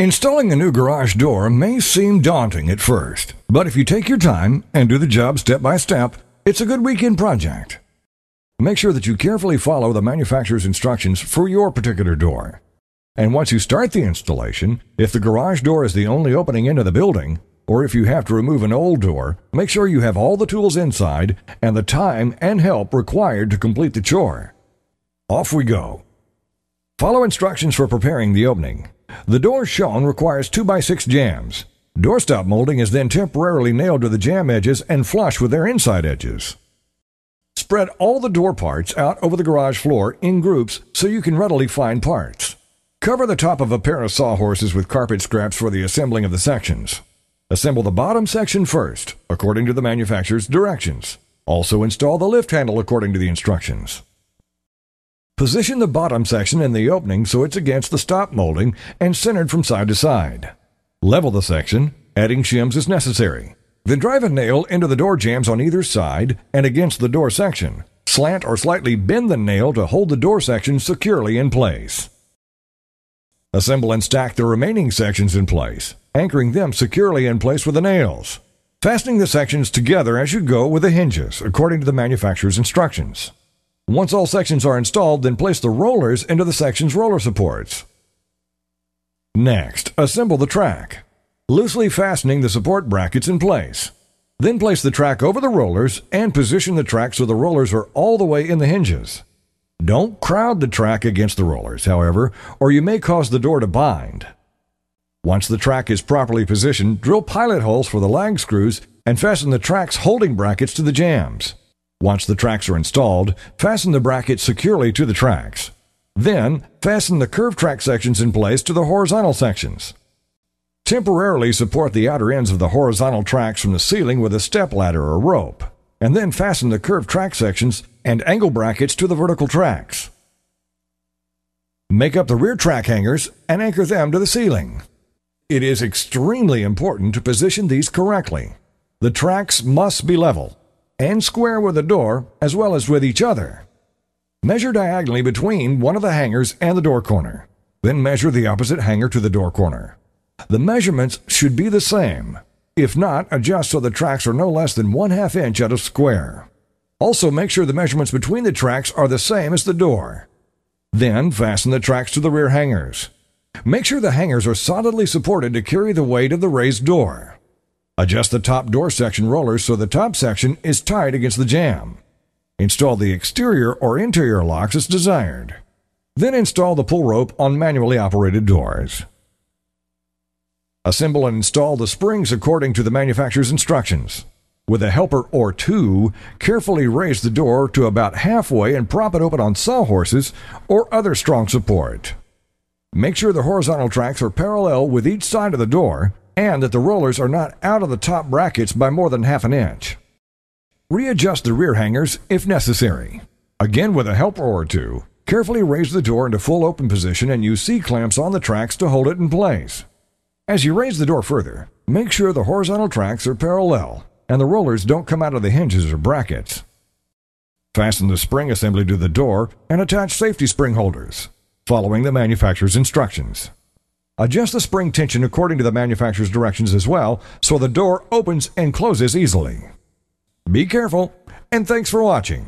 Installing a new garage door may seem daunting at first, but if you take your time and do the job step by step, it's a good weekend project. Make sure that you carefully follow the manufacturer's instructions for your particular door. And once you start the installation, if the garage door is the only opening into the building, or if you have to remove an old door, make sure you have all the tools inside and the time and help required to complete the chore. Off we go. Follow instructions for preparing the opening. The door shown requires 2x6 jambs. Doorstop molding is then temporarily nailed to the jamb edges and flush with their inside edges. Spread all the door parts out over the garage floor in groups so you can readily find parts. Cover the top of a pair of sawhorses with carpet scraps for the assembling of the sections. Assemble the bottom section first, according to the manufacturer's directions. Also install the lift handle according to the instructions. Position the bottom section in the opening so it's against the stop molding and centered from side to side. Level the section, adding shims as necessary. Then drive a nail into the door jambs on either side and against the door section. Slant or slightly bend the nail to hold the door section securely in place. Assemble and stack the remaining sections in place, anchoring them securely in place with the nails. Fastening the sections together as you go with the hinges, according to the manufacturer's instructions. Once all sections are installed, then place the rollers into the section's roller supports. Next, assemble the track, loosely fastening the support brackets in place. Then place the track over the rollers and position the track so the rollers are all the way in the hinges. Don't crowd the track against the rollers, however, or you may cause the door to bind. Once the track is properly positioned, drill pilot holes for the lag screws and fasten the track's holding brackets to the jambs. Once the tracks are installed, fasten the brackets securely to the tracks. Then, fasten the curved track sections in place to the horizontal sections. Temporarily support the outer ends of the horizontal tracks from the ceiling with a step ladder or rope, and then fasten the curved track sections and angle brackets to the vertical tracks. Make up the rear track hangers and anchor them to the ceiling. It is extremely important to position these correctly. The tracks must be level and square with the door as well as with each other. Measure diagonally between one of the hangers and the door corner. Then measure the opposite hanger to the door corner. The measurements should be the same. If not, adjust so the tracks are no less than 1/2 inch out of square. Also, make sure the measurements between the tracks are the same as the door. Then, fasten the tracks to the rear hangers. Make sure the hangers are solidly supported to carry the weight of the raised door. Adjust the top door section rollers so the top section is tight against the jamb. Install the exterior or interior locks as desired. Then install the pull rope on manually operated doors. Assemble and install the springs according to the manufacturer's instructions. With a helper or two, carefully raise the door to about halfway and prop it open on sawhorses or other strong support. Make sure the horizontal tracks are parallel with each side of the door and that the rollers are not out of the top brackets by more than 1/2 inch. Readjust the rear hangers if necessary. Again, with a helper or two, carefully raise the door into full open position and use C-clamps on the tracks to hold it in place. As you raise the door further, make sure the horizontal tracks are parallel and the rollers don't come out of the hinges or brackets. Fasten the spring assembly to the door and attach safety spring holders, following the manufacturer's instructions. Adjust the spring tension according to the manufacturer's directions as well, so the door opens and closes easily. Be careful, and thanks for watching.